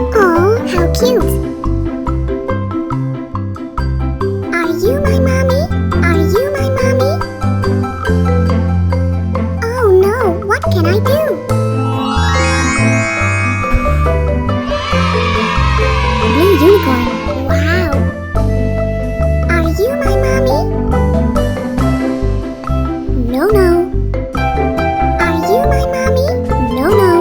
unicorn. Oh, how cute! Are you my mommy? Are you my mommy? Oh no, what can I do? Blue unicorn. Wow! Are you my mommy? No, no. Are you my mommy? No, no.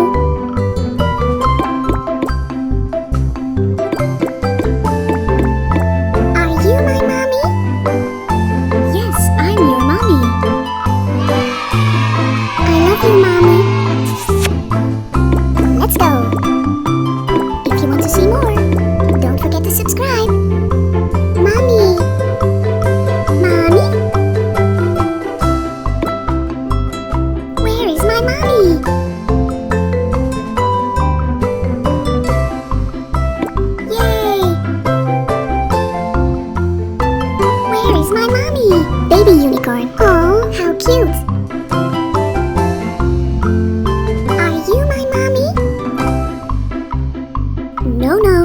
Are you my mommy? Yes, I'm your mommy. I love you, mommy. Let's go. If you want to see more, don't forget to subscribe. Mommy. Mommy? Where is my mommy? Yay! Where is my mommy? Baby unicorn. Oh, how cute! Are you my mommy? No, no.